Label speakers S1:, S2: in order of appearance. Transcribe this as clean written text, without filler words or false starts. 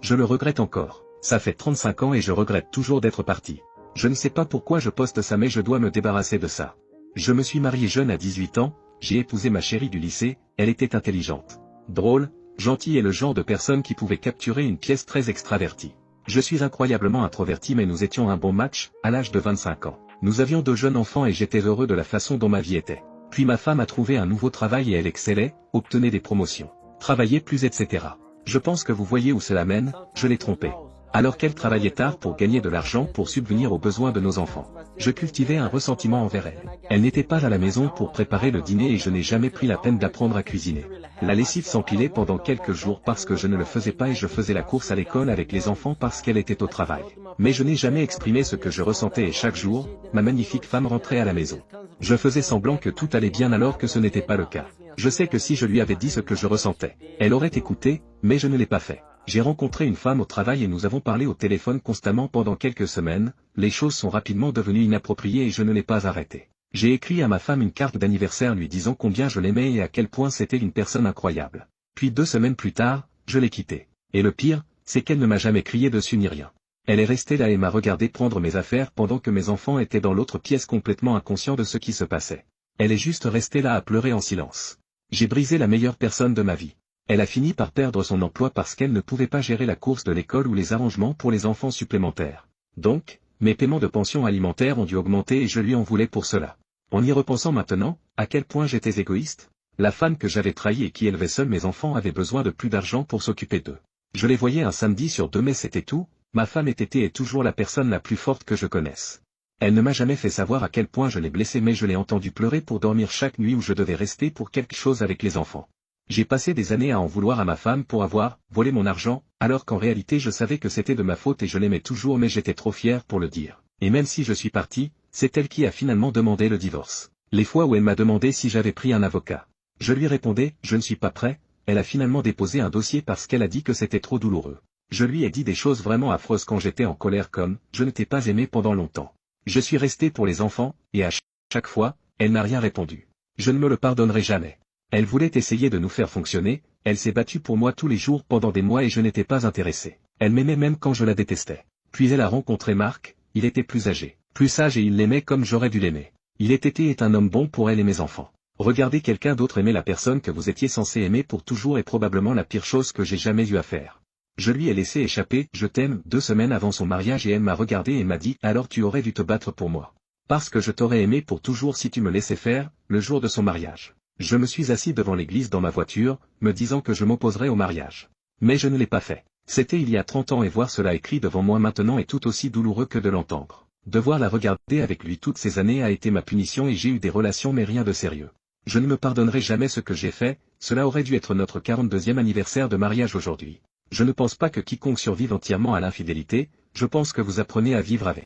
S1: Je le regrette encore. Ça fait 35 ans et je regrette toujours d'être parti. Je ne sais pas pourquoi je poste ça mais je dois me débarrasser de ça. Je me suis marié jeune à 18 ans, j'ai épousé ma chérie du lycée, elle était intelligente, drôle, gentille et le genre de personne qui pouvait capturer une pièce très extravertie. Je suis incroyablement introverti mais nous étions un bon match, à l'âge de 25 ans. Nous avions 2 jeunes enfants et j'étais heureux de la façon dont ma vie était. Puis ma femme a trouvé un nouveau travail et elle excellait, obtenait des promotions, travaillait plus etc. Je pense que vous voyez où cela mène, je l'ai trompée. Alors qu'elle travaillait tard pour gagner de l'argent pour subvenir aux besoins de nos enfants. Je cultivais un ressentiment envers elle. Elle n'était pas à la maison pour préparer le dîner et je n'ai jamais pris la peine d'apprendre à cuisiner. La lessive s'empilait pendant quelques jours parce que je ne le faisais pas et je faisais la course à l'école avec les enfants parce qu'elle était au travail. Mais je n'ai jamais exprimé ce que je ressentais et chaque jour, ma magnifique femme rentrait à la maison. Je faisais semblant que tout allait bien alors que ce n'était pas le cas. Je sais que si je lui avais dit ce que je ressentais, elle aurait écouté, mais je ne l'ai pas fait. J'ai rencontré une femme au travail et nous avons parlé au téléphone constamment pendant quelques semaines, les choses sont rapidement devenues inappropriées et je ne l'ai pas arrêté. J'ai écrit à ma femme une carte d'anniversaire lui disant combien je l'aimais et à quel point c'était une personne incroyable. Puis 2 semaines plus tard, je l'ai quittée. Et le pire, c'est qu'elle ne m'a jamais crié dessus ni rien. Elle est restée là et m'a regardé prendre mes affaires pendant que mes enfants étaient dans l'autre pièce complètement inconscients de ce qui se passait. Elle est juste restée là à pleurer en silence. J'ai brisé la meilleure personne de ma vie. Elle a fini par perdre son emploi parce qu'elle ne pouvait pas gérer la course de l'école ou les arrangements pour les enfants supplémentaires. Donc, mes paiements de pension alimentaire ont dû augmenter et je lui en voulais pour cela. En y repensant maintenant, à quel point j'étais égoïste. La femme que j'avais trahie et qui élevait seule mes enfants avait besoin de plus d'argent pour s'occuper d'eux. Je les voyais un samedi sur 2 mais c'était tout, ma femme était et est toujours la personne la plus forte que je connaisse. Elle ne m'a jamais fait savoir à quel point je l'ai blessée mais je l'ai entendu pleurer pour dormir chaque nuit où je devais rester pour quelque chose avec les enfants. J'ai passé des années à en vouloir à ma femme pour avoir volé mon argent, alors qu'en réalité je savais que c'était de ma faute et je l'aimais toujours mais j'étais trop fier pour le dire. Et même si je suis parti, c'est elle qui a finalement demandé le divorce. Les fois où elle m'a demandé si j'avais pris un avocat. Je lui répondais, je ne suis pas prêt, elle a finalement déposé un dossier parce qu'elle a dit que c'était trop douloureux. Je lui ai dit des choses vraiment affreuses quand j'étais en colère comme, je ne t'ai pas aimé pendant longtemps. Je suis resté pour les enfants, et à chaque fois, elle n'a rien répondu. Je ne me le pardonnerai jamais. Elle voulait essayer de nous faire fonctionner, elle s'est battue pour moi tous les jours pendant des mois et je n'étais pas intéressé. Elle m'aimait même quand je la détestais. Puis elle a rencontré Marc, il était plus âgé, plus sage et il l'aimait comme j'aurais dû l'aimer. Il était et est un homme bon pour elle et mes enfants. Regarder quelqu'un d'autre aimer la personne que vous étiez censé aimer pour toujours est probablement la pire chose que j'ai jamais eu à faire. Je lui ai laissé échapper « Je t'aime » 2 semaines avant son mariage et elle m'a regardé et m'a dit « Alors tu aurais dû te battre pour moi. Parce que je t'aurais aimé pour toujours si tu me laissais faire, le jour de son mariage. » Je me suis assis devant l'église dans ma voiture, me disant que je m'opposerais au mariage. Mais je ne l'ai pas fait. C'était il y a 30 ans et voir cela écrit devant moi maintenant est tout aussi douloureux que de l'entendre. Devoir la regarder avec lui toutes ces années a été ma punition et j'ai eu des relations mais rien de sérieux. Je ne me pardonnerai jamais ce que j'ai fait, cela aurait dû être notre 42e anniversaire de mariage aujourd'hui. Je ne pense pas que quiconque survive entièrement à l'infidélité, je pense que vous apprenez à vivre avec.